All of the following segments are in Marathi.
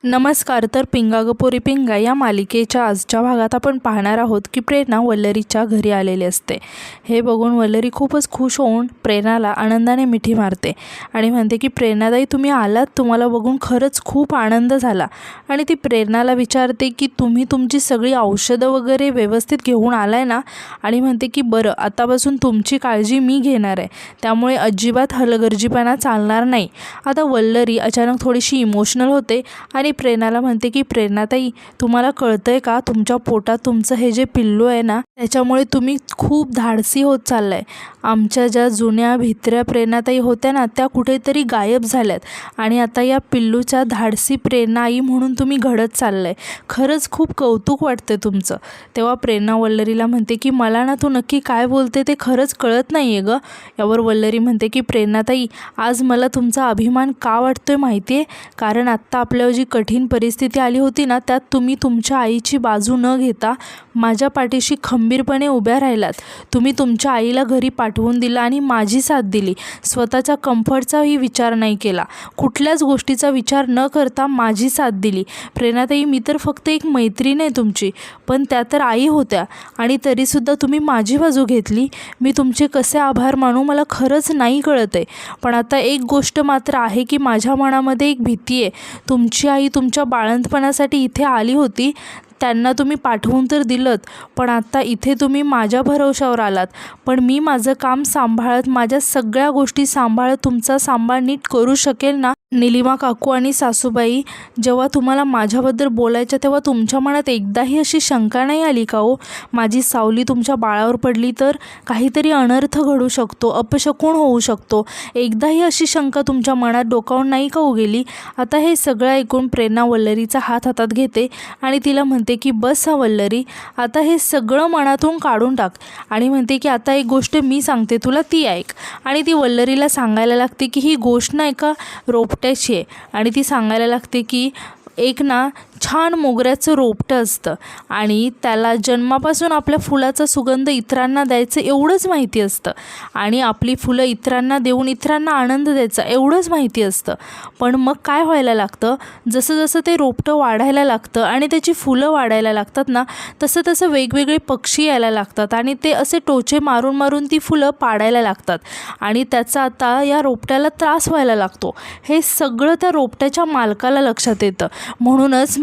नमस्कार. तर पिंगा ग पोरी पिंगा या मालिकेच्या आजच्या भागात आपण पाहणार आहोत की प्रेरणा वल्लरीच्या घरी आलेली असते. हे बघून वल्लरी खूपच खुश होऊन प्रेरणाला आनंदाने मिठी मारते आणि म्हणते की प्रेरणाताई तुम्ही आलात, तुम्हाला बघून खरंच खूप आनंद झाला. आणि ती प्रेरणाला विचारते की तुम्ही तुमची सगळी औषधं वगैरे व्यवस्थित घेऊन आलाय ना, आणि म्हणते की बरं आतापासून तुमची काळजी मी घेणार आहे, त्यामुळे अजिबात हलगर्जीपणा चालणार नाही. आता वल्लरी अचानक थोडीशी इमोशनल होते आणि प्रेरणाला म्हणते की प्रेरणाताई तुम्हाला कळतंय का, तुमच्या पोटात तुमचं हे जे पिल्लू आहे ना, त्याच्यामुळे तुम्ही खूप धाडसी होत चाललाय. आमच्या ज्या जुन्या भित्र्या प्रेरणाताई होत्या ना, त्या कुठेतरी गायब झाल्यात आणि आता या पिल्लूच्या धाडसी प्रेरणा आई म्हणून तुम्ही घडत चाललाय. खरंच खूप कौतुक वाटतं तुमचं. तेव्हा प्रेरणा वल्लरीला म्हणते की मला ना तू नक्की काय बोलते ते खरंच कळत नाही आहे गं. यावर वल्लरी म्हणते की प्रेरणाताई आज मला तुमचा अभिमान का वाटतोय माहिती आहे, कारण आत्ता आपल्यावर जी कठीण परिस्थिती आली होती ना, त्यात तुम्ही तुमच्या आईची बाजू न घेता माझ्या पाठीशी खंबीरपणे उभ्या राहिलात. तुम्ही तुमच्या आईला घरी पाठवून दिलं आणि माझी साथ दिली. स्वतःच्या कम्फर्टचाही विचार नाही केला, कुठल्याच गोष्टीचा विचार न करता माझी साथ दिली. प्रेरणाताई मी तर फक्त एक मैत्रीण आहे तुमची, पण त्या तर आई होत्या आणि तरीसुद्धा तुम्ही माझी बाजू घेतली. मी तुमचे कसे आभार मानू मला खरंच नाही कळत आहे. पण आता एक गोष्ट मात्र आहे की माझ्या मनामध्ये एक भीती आहे. तुमची आई तुमच्या बाळंतपणासाठी इथे आली होती, त्यांना तुम्ही पाठवून तर दिलंत, पण आता इथे तुम्ही माझ्या भरवशावर आलात. पण मी माझं काम सांभाळत, माझ्या सगळ्या गोष्टी सांभाळत तुमचा सांभाळ नीट करू शकेल ना? निलिमा काकू आणि सासूबाई जेव्हा तुम्हाला माझ्याबद्दल बोलायच्या तेव्हा तुमच्या मनात एकदाही अशी शंका नाही आली का हो, माझी सावली तुमच्या बाळावर पडली तर काहीतरी अनर्थ घडू शकतो, अपशकुन होऊ शकतो, एकदाही अशी शंका तुमच्या मनात डोकावून नाही का गेली? आता हे सगळं ऐकून प्रेरणा वल्लरीचा हात हातात घेते आणि तिला म्हणते की बस हा वल्लरी, आता हे सगळं मनातून काढून टाक. आणि म्हणते की आता एक गोष्ट मी सांगते तुला, ती ऐक. आणि ती वल्लरीला सांगायला लागते की ही गोष्ट नाही का रोपट्याची आहे. आणि ती सांगायला लागते की एक ना छान मोगऱ्याचं रोपटं असतं आणि त्याला जन्मापासून आपल्या फुलाचा सुगंध इतरांना द्यायचं एवढंच माहिती असतं आणि आपली फुलं इतरांना देऊन इतरांना आनंद द्यायचा एवढंच माहिती असतं. पण मग काय व्हायला लागतं, जसं जसं ते रोपटं वाढायला लागतं आणि त्याची फुलं वाढायला लागतात ना, तसं तसं वेगवेगळे पक्षी यायला लागतात आणि ते असे टोचे मारून मारून ती फुलं पाडायला लागतात आणि त्याचा आता या रोपट्याला त्रास व्हायला लागतो. हे सगळं त्या रोपट्याच्या मालकाला लक्षात येतं. म्हणूनच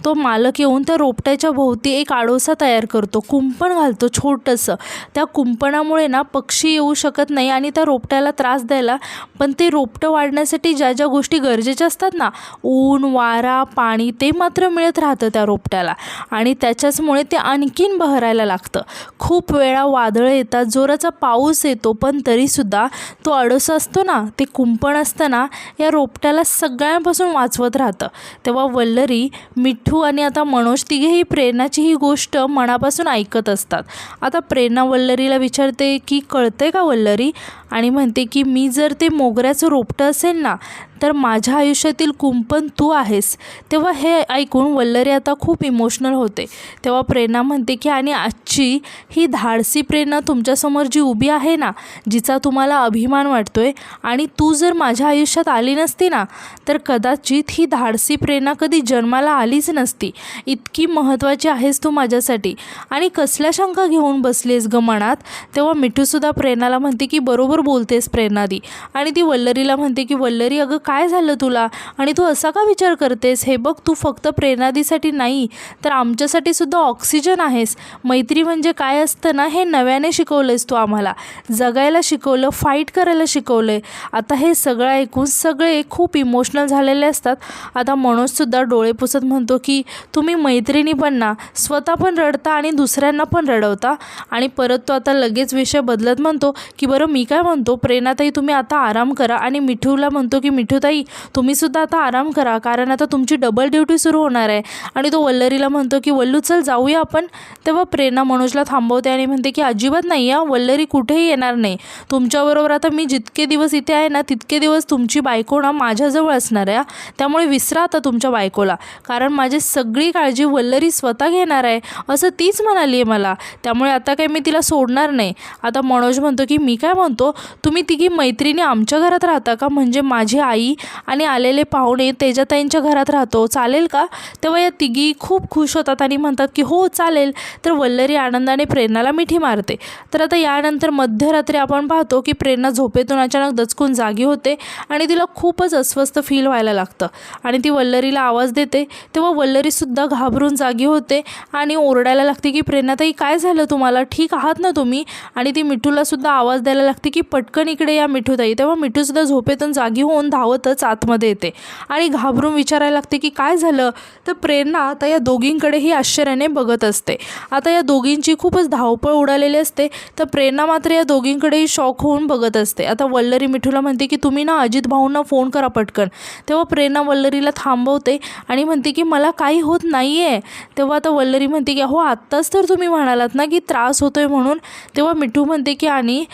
तो मालक येऊन त्या रोपट्याच्या भोवती एक आडोसा तयार करतो, कुंपण घालतो छोटंसं. त्या कुंपणामुळे ना पक्षी येऊ शकत नाही आणि त्या रोपट्याला त्रास द्यायला. पण ते रोपटं वाढण्यासाठी ज्या ज्या गोष्टी गरजेच्या असतात ना, ऊन, वारा, पाणी, ते मात्र मिळत राहतं त्या रोपट्याला आणि त्याच्याचमुळे ते आणखीन बहरायला लागतं. खूप वेळा वादळं येतात, जोराचा पाऊस येतो, पण तरीसुद्धा तो आडोसा असतो ना, ते कुंपण असतं ना, या रोपट्याला सगळ्यांपासून वाचवत राहतं. तेव्हा वल्लरी, मिठू आणि आता मनोज तिघेही प्रेरणाची ही गोष्ट मनापासून ऐकत असतात. आता प्रेरणा वल्लरीला विचारते की कळतंय का वल्लरी, आणि म्हणते की मी जर ते मोगऱ्याचं रोपटं असेल ना, तर माझ्या आयुष्यातील कुंपण तू आहेस. तेव्हा हे ऐकून वल्लरी आता खूप इमोशनल होते. तेव्हा प्रेरणा म्हणते की आणि आजची ही धाडसी प्रेरणा तुमच्यासमोर जी उभी आहे ना, जिचा तुम्हाला अभिमान वाटतोय, आणि तू जर माझ्या आयुष्यात आली नसती ना, तर कदाचित ही धाडसी प्रेरणा कधी जन्माला आलीच नसती. इतकी महत्त्वाची आहेस तू माझ्यासाठी, आणि कसल्या शंका घेऊन बसलीस ग मनात? तेव्हा मिठूसुद्धा प्रेरणाला म्हणते की बरोबर बोलतेस प्रेरणादी. आणि ती वल्लरीला म्हणते की वल्लरी अगं काय झालं तुला, आणि तू असा का विचार करतेस? हे बघ, तू फक्त प्रेरणादीसाठी नाही तर आमच्यासाठी सुद्धा ऑक्सिजन आहेस. मैत्री म्हणजे काय असतं ना, हे नव्याने शिकवलंयस तू आम्हाला, जगायला शिकवलं, फाईट करायला शिकवलंय. आता हे सगळं ऐकून सगळे खूप इमोशनल झालेले असतात. आता मनोजसुद्धा डोळे पुसत म्हणतो की तुम्ही मैत्रिणी पण ना, स्वतः पण रडता आणि दुसऱ्यांना पण रडवता. आणि परत तो आता लगेच विषय बदलत म्हणतो की बरं मी काय म्हणतो, प्रेरणाताई तुम्ही आता आराम करा. आणि मिठूला म्हणतो की मिठूताई तुम्ही सुद्धा आता आराम करा, कारण आता तुमची डबल ड्युटी सुरू होणार आहे. आणि तो वल्लरीला म्हणतो की वल्लू चल जाऊया आपण. तेव्हा प्रेरणा मनोजला थांबवते आणि म्हणते की अजिबात नाही या, वल्लरी कुठेही येणार नाही. तुमच्याबरोबर आता मी जितके दिवस इथे आहे ना, तितके दिवस तुमची बायको ना माझ्याजवळ असणार आहे. त्यामुळे विसरा आता तुमच्या बायकोला, कारण माझी सगळी काळजी वल्लरी स्वतः घेणार आहे असं तीच म्हणाली आहे मला. त्यामुळे आता काही मी तिला सोडणार नाही. आता मनोज म्हणतो की मी काय म्हणतो, तुम्ही तिघी मैत्रिणी आमच्या घरात राहता का? म्हणजे माझी आई आई आणि आलेले पाहुणे तेजाताईंच्या घरात राहतो, चालेल का? तेव्हा या तिघी खूप खुश होतात आणि म्हणतात की हो चालेल. तर वल्लरी आनंदाने प्रेरणाला मिठी मारते. तर आता यानंतर मध्यरात्री आपण पाहतो की प्रेरणा झोपेतून अचानक दचकून जागी होते आणि तिला खूपच अस्वस्थ फील व्हायला लागतं आणि ती वल्लरीला आवाज देते. तेव्हा वल्लरीसुद्धा घाबरून जागी होते आणि ओरडायला लागते की प्रेरणाताई काय झालं तुम्हाला, ठीक आहात ना तुम्ही? आणि ती मिठूलासुद्धा आवाज द्यायला लागते की पटकन इकडे या मिठूताई. तेव्हा मिठूसुद्धा झोपेतून जागी होऊन धावतच आतमध्ये येते आणि घाबरून विचारायला लागते की काय झालं. तर प्रेरणा आता या दोघींकडेही आश्चर्याने बघत असते. आता या दोघींची खूपच धावपळ उडालेली असते. तर प्रेरणा मात्र या दोघींकडेही शॉक होऊन बघत असते. आता वल्लरी मिठूला म्हणते की तुम्ही ना अजित भाऊंना फोन करा पटकन. तेव्हा प्रेरणा वल्लरीला थांबवते आणि म्हणते की मला काही होत नाही आहे. तेव्हा आता वल्लरी म्हणते की हो आत्ताच तर तुम्ही म्हणालात ना की त्रास होतोय म्हणून. तेव्हा मिठू म्हणते की आणि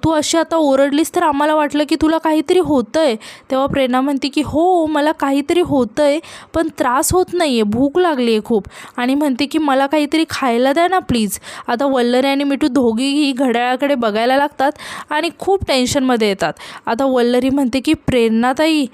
तू अशी आता ओरडलीस तर आम्हाला वाटलं की तुला काहीतरी होतंय. तेव्हा प्रेरणा म्हणते की हो मला काहीतरी होतंय पण त्रास होत नाही आहे, भूक लागली आहे खूप. आणि म्हणते की मला काहीतरी खायला द्या ना प्लीज. आता वल्लरी आणि मिठू दोघीही घड्याळाकडे बघायला लागतात आणि खूप टेन्शनमध्ये येतात. आता वल्लरी म्हणते की प्रेरणाताई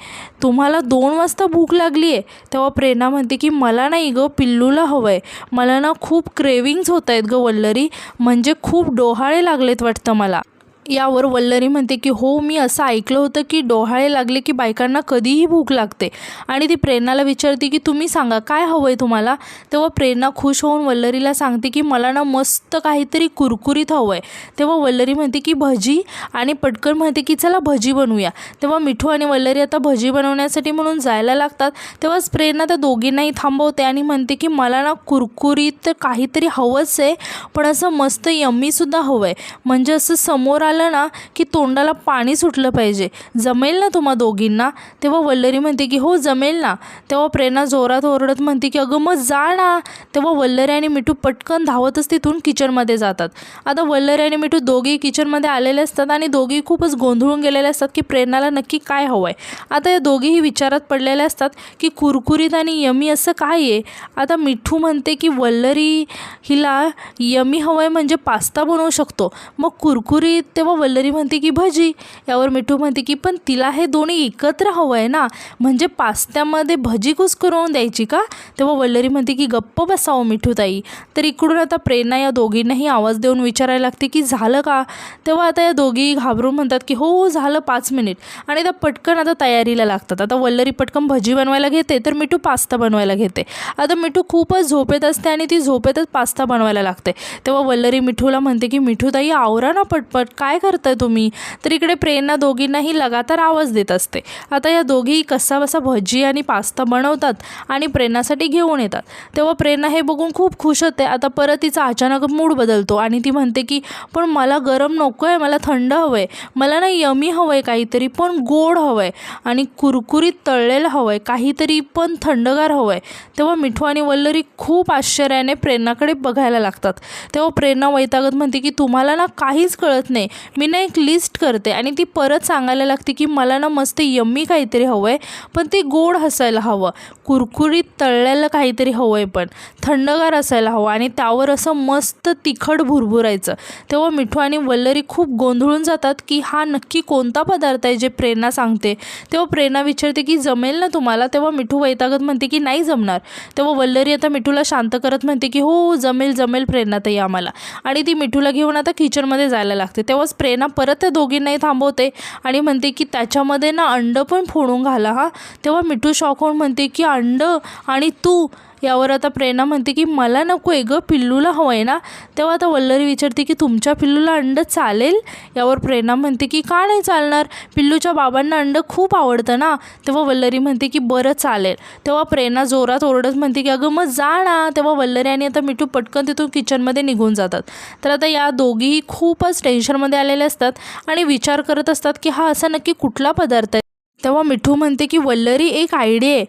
तुम्हाला 2 वाजता भूक लागली आहे. तेव्हा प्रेरणा म्हणते की मला नाही गं, पिल्लूला हवं आहे. मला ना खूप क्रेविंग्स होत आहेत गं वल्लरी, म्हणजे खूप डोहाळे लागलेत वाटतं मला. यावर वल्लरी म्हणते की हो मी असं ऐकलं होतं की डोहाळे लागले की बायकांना कधीही भूक लागते. आणि ती प्रेरणाला विचारते की तुम्ही सांगा काय हवं आहे तुम्हाला. तेव्हा प्रेरणा खुश होऊन वल्लरीला सांगते की मला ना मस्त काहीतरी कुरकुरीत हवं आहे. तेव्हा वल्लरी म्हणते की भजी आणि पटकन म्हणते की चला भजी बनवूया. तेव्हा मिठू आणि वल्लरी आता भजी बनवण्यासाठी म्हणून जायला लागतात. तेव्हाच प्रेरणा त्या दोघींनाही थांबवते आणि म्हणते की मला ना कुरकुरीत काहीतरी हवंच आहे पण असं मस्त यम्मीसुद्धा हवं आहे, म्हणजे असं समोर आलं ना की तोंडाला पाणी सुटलं पाहिजे. जमेल ना तुम्हा दोघींना? तेव्हा वल्लरी म्हणते की हो जमेल ना. तेव्हा प्रेरणा जोरात ओरडत म्हणते की अगं मग जा ना. तेव्हा वल्लरी आणि मिठू पटकन धावतच तिथून किचनमध्ये जातात. आता वल्लरी आणि मिठू दोघी किचनमध्ये आलेले असतात आणि दोघी खूपच गोंधळून गेलेले असतात की प्रेरणाला नक्की काय हवं आहे. आता या दोघीही विचारात पडलेले असतात की कुरकुरीत आणि यमी असं काय आहे. आता मिठू म्हणते की वल्लरी हिला यमी हवं आहे म्हणजे पास्ता बनवू शकतो, मग कुरकुरीत. तेव्हा वल्लरी म्हणते की भजी. यावर मिठू म्हणते की पण तिला हे दोन्ही एकत्र हवं आहे ना, म्हणजे पास्त्यामध्ये भजी कुस्करून द्यायची का. तेव्हा वल्लरी म्हणते की गप्प बसावं मिठूताई. तर इकडून आता प्रेरणा या दोघींनाही आवाज देऊन विचारायला लागते की झालं का. तेव्हा आता या दोघी घाबरून म्हणतात की हो हो झालं 5 मिनिट. आणि त्या पटकन आता तयारीला लागतात. आता वल्लरी पटकन भजी बनवायला घेते तर मिठू पास्ता बनवायला घेते. आता मिठू खूपच झोपेत असते आणि ती झोपेतच पास्ता बनवायला लागते. तेव्हा वल्लरी मिठूला म्हणते की मिठूताई आवरा ना पटपट, काय करताय तुम्ही. तर इकडे प्रेरणा दोघींनाही लगातार आवाज देत असते. आता या दोघी कसाबसा भजी आणि पास्ता बनवतात आणि प्रेरणासाठी घेऊन येतात. तेव्हा प्रेरणा हे बघून खूप खुश होते. आता परत तिचा अचानक मूड बदलतो आणि ती म्हणते की पण मला गरम नको आहे, मला थंड हवं आहे, मला ना यमी हवं आहे काहीतरी पण गोड हवं आहे आणि कुरकुरीत तळलेलं हवं आहे, काहीतरी पण थंडगार हवं आहे. तेव्हा मिठू आणि वल्लरी खूप आश्चर्याने प्रेरणाकडे बघायला लागतात. तेव्हा प्रेरणा वैतागत म्हणते की तुम्हाला ना काहीच कळत नाही, मी ना एक लिस्ट करते. आणि ती परत सांगायला लागते की मला ना मस्त यम्मी काहीतरी हवं आहे पण ते गोड असायला हवं, कुरकुरीत तळलेलं काहीतरी हवं आहे पण थंडगार असायला हवं आणि त्यावर असं मस्त तिखट भुरभुरायचं. तेव्हा मिठू आणि वल्लरी खूप गोंधळून जातात की हा नक्की कोणता पदार्थ आहे जे प्रेरणा सांगते. तेव्हा प्रेरणा विचारते की जमेल ना तुम्हाला. तेव्हा मिठू वैतागत म्हणते की नाही जमणार. तेव्हा वल्लरी आता मिठूला शांत करत म्हणते की हो जमेल जमेल प्रेरणाताई आम्हाला. आणि ती मिठूला घेऊन आता किचनमध्ये जायला लागते. तेव्हाच प्रेरणा परत त्या दोघींनाही थांबवते आणि म्हणते की त्याच्यामध्ये ना अंड पण फोडून घाला हा. तेव्हा मिठू शॉक होऊन म्हणते की अंड आणि तू. यावर आता प्रेरणा म्हणते की मला नको आहे गं, पिल्लूला हवं आहे ना. तेव्हा आता वल्लरी विचारते की तुमच्या पिल्लूला अंड चालेल. यावर प्रेरणा म्हणते की का नाही चालणार, पिल्लूच्या बाबांना अंड खूप आवडतं ना. तेव्हा वल्लरी म्हणते की बरं चालेल. तेव्हा प्रेरणा जोरात ओरडत म्हणते की अगं मग जा ना. तेव्हा वल्लरी आणि आता मिठू पटकन तिथून किचनमध्ये निघून जातात. तर आता या दोघीही खूपच टेन्शनमध्ये आलेले असतात आणि विचार करत असतात की हा असा नक्की कुठला पदार्थ आहे. तेव्हा मिठू म्हणते की वल्लरी एक आयडिया आहे,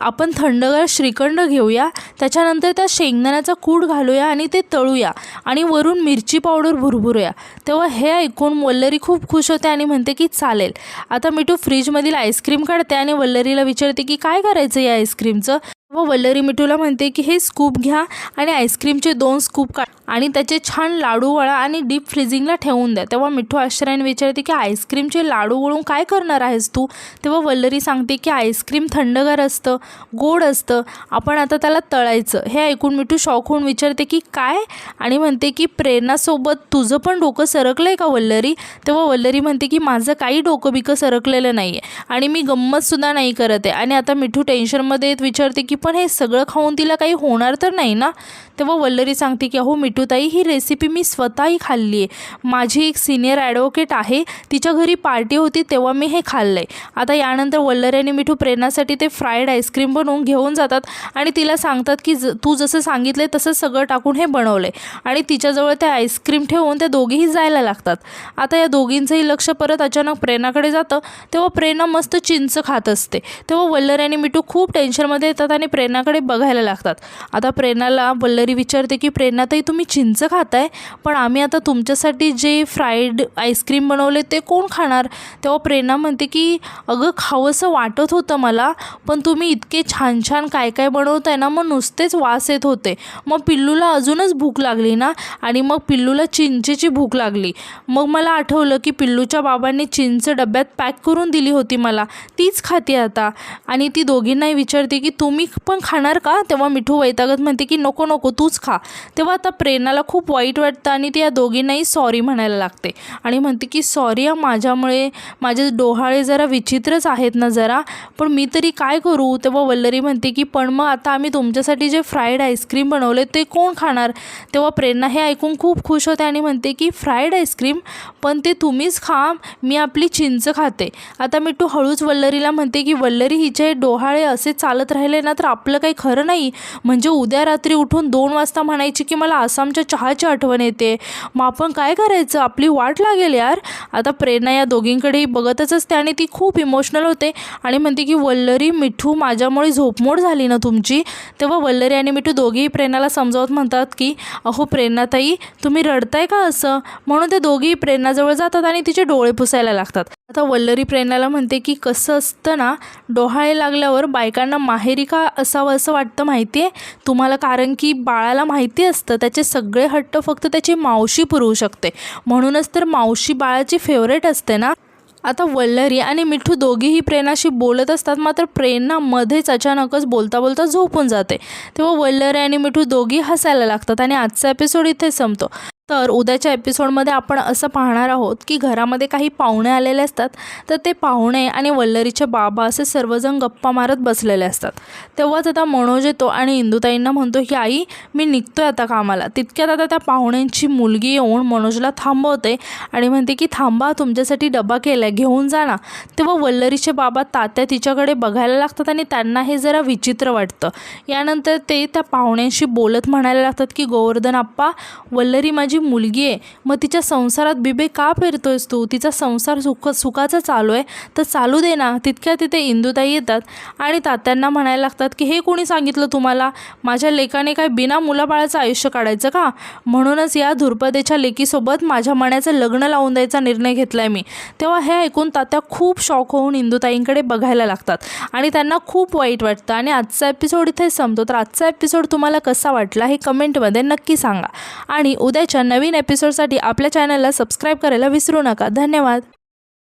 आपण थंडगार श्रीखंड घेऊया, त्याच्यानंतर त्या शेंगदाण्याचा कूट घालूया आणि ते तळूया आणि वरून मिरची पावडर भुरभुरूया. तेव्हा हे ऐकून वल्लरी खूप खुश होते आणि म्हणते की चालेल. आता मिठू फ्रीजमधील आईस्क्रीम काढते आणि वल्लरीला विचारते की काय करायचं या आईस्क्रीमचं. व वल्लरी मिठूला म्हणते की हे स्कूप घ्या आणि आईस्क्रीमचे 2 स्कूप काढ आणि त्याचे छान लाडू वळा आणि डीप फ्रीजिंगला ठेवून द्या. तेव्हा मिठू आश्चर्याने विचारते की आईस्क्रीमचे लाडू वळून काय करणार आहेस तू? तेव्हा वल्लरी सांगते की आईस्क्रीम थंडगार असतं, गोड असतं, आपण आता त्याला तळायचं. हे ऐकून मिठू शॉक होऊन विचारते की काय? आणि म्हणते की प्रेरणासोबत तुझं पण डोकं सरकलं आहे का वल्लरी? तेव्हा वल्लरी म्हणते की माझं काही डोकं बिकं सरकलेलं नाही आहे आणि मी गंमतसुद्धा नाही करत आहे. आणि आता मिठू टेन्शनमध्ये येत विचारते की पण हे सगळं खाऊन तिला काही होणार तर नाही ना? तेव्हा वल्लरी सांगते की अहो मिठूताई, ही रेसिपी मी स्वतःही खाल्ली आहे. माझी एक सिनियर ॲडव्होकेट आहे, तिच्या घरी पार्टी होती तेव्हा मी हे खाल्लं आहे. आता यानंतर वल्लरी आणि मिठू प्रेरणासाठी ते फ्राईड आईस्क्रीम बनवून घेऊन जातात आणि तिला सांगतात की तू जसं सांगितलं आहे तसं सगळं टाकून हे बनवलं आहे. आणि तिच्याजवळ ते आईस्क्रीम ठेवून त्या दोघीही जायला लागतात. आता या दोघींचंही लक्ष परत अचानक प्रेरणाकडे जातं. तेव्हा प्रेरणा मस्त चिंच खात असते. तेव्हा वल्लरी आणि मिठू खूप टेन्शनमध्ये येतात आणि प्रेरणाकडे बघायला लागतात. आता प्रेरणाला वल्लरी विचारते की प्रेरणाताई, तुम्ही चिंच खाताय, पण आम्ही आता तुमच्यासाठी जे फ्राईड आईस्क्रीम बनवले ते कोण खाणार? तेव्हा प्रेरणा म्हणते की अगं खावंसं वाटत होतं मला, पण तुम्ही इतके छान छान काय काय बनवताय ना, मग नुसतेच वास येत होते. मग पिल्लूला अजूनच भूक लागली ना, आणि मग पिल्लूला चिंचेची भूक लागली. मग मला आठवलं की पिल्लूच्या बाबांनी चिंच डब्यात पॅक करून दिली होती मला, तीच खाते आता. आणि ती दोघींनाही विचारते की तुम्ही पण खाणार का? तेव्हा मिठू वैतागत म्हणते की नको नको, तूच खा. तेव्हा आता प्रेरणाला खूप वाईट वाटतं आणि ती या दोघींनाही सॉरी म्हणायला लागते आणि म्हणते की सॉरी, माझ्यामुळे माझे डोहाळे जरा विचित्रच आहेत ना जरा, पण मी तरी काय करू? तेव्हा वल्लरी म्हणते की पण मग आता आम्ही तुमच्यासाठी जे फ्राईड आईस्क्रीम बनवले ते कोण खाणार? तेव्हा प्रेरणा हे ऐकून खूप खुश होते आणि म्हणते की फ्राईड आईस्क्रीम, पण ते तुम्हीच खा, मी आपली चिंच खाते. आता मिठू हळूच वल्लरीला म्हणते की वल्लरी, हिचे डोहाळे असे चालत राहिले ना तर आपलं काही खरं नाही. म्हणजे उद्या रात्री उठून 2 वाजता म्हणायची की मला आसामच्या चहाची आठवण येते, मग आपण काय करायचं? आपली वाट लागेल यार. आता प्रेरणा या दोघींकडेही बघतच असते आणि ती खूप इमोशनल होते आणि म्हणते की वल्लरी, मिठू, माझ्यामुळे झोपमोड झाली ना तुमची? तेव्हा वल्लरी आणि मिठू दोघेही प्रेरणाला समजावत म्हणतात की अहो प्रेरणाताई, तुम्ही रडताय का असं? म्हणून ते दोघेही प्रेरणाजवळ जातात आणि तिचे डोळे पुसायला लागतात. आता वल्लरी प्रेरणाला म्हणते की कसं असतं ना, डोहाळे लागल्यावर बायकांना माहेरी का असावं असं वाटतं माहिती आहे तुम्हाला? कारण की बाळाला माहिती असतं त्याचे सगळे हट्ट फक्त त्याची मावशी पुरवू शकते, म्हणूनच तर मावशी बाळाची फेवरेट असते ना. आता वल्लरी आणि मिठू दोघीही प्रेरणाशी बोलत असतात, मात्र प्रेरणा मध्येच अचानकच बोलता बोलता झोपून जाते. तेव्हा वल्लरी आणि मिठू दोघी हसायला लागतात आणि आजचा एपिसोड इथे संपतो. तर उद्याच्या एपिसोडमध्ये आपण असं पाहणार आहोत की घरामध्ये काही पाहुणे आलेले असतात, तर ते पाहुणे आणि वल्लरीचे बाबा असे सर्वजण गप्पा मारत बसलेले असतात. तेव्हाच आता मनोज येतो आणि इंदुताईंना म्हणतो की आई, मी निघतोय आता कामाला. तितक्यात आता त्या पाहुण्यांची मुलगी येऊन मनोजला थांबवते आणि म्हणते की थांबा, तुमच्यासाठी डबा केला आहे, घेऊन जा ना. तेव्हा वल्लरीचे बाबा तात्या तिच्याकडे बघायला लागतात आणि त्यांना हे जरा विचित्र वाटतं. यानंतर ते त्या पाहुण्यांशी बोलत म्हणायला लागतात की गोवर्धन आप्पा, वल्लरी माझी मुलगी आहे, मग तिच्या संसारात बिबे का पेरतोयस तू? तिचा संसार सुखाचा चालू आहे तर चालू दे ना. तितक्या तिथे इंदुताई येतात आणि तात्यांना म्हणायला लागतात की हे कोणी सांगितलं तुम्हाला? माझ्या लेकाने काय बिना मुलाबाळाचं आयुष्य काढायचं का? म्हणूनच या धुरपदेच्या लेकीसोबत माझ्या मण्याचं लग्न लावून द्यायचा निर्णय घेतलाय मी. तेव्हा हे ऐकून तात्या खूप शॉक होऊन इंदुताईंकडे बघायला लागतात आणि त्यांना खूप वाईट वाटतं. आणि आजचा एपिसोड इथे संपतो. तर आजचा एपिसोड तुम्हाला कसा वाटला हे कमेंटमध्ये नक्की सांगा आणि उद्याच्या नवीन एपिसोडसाठी आपल्या चॅनलला सबस्क्राईब करायला विसरू नका. धन्यवाद.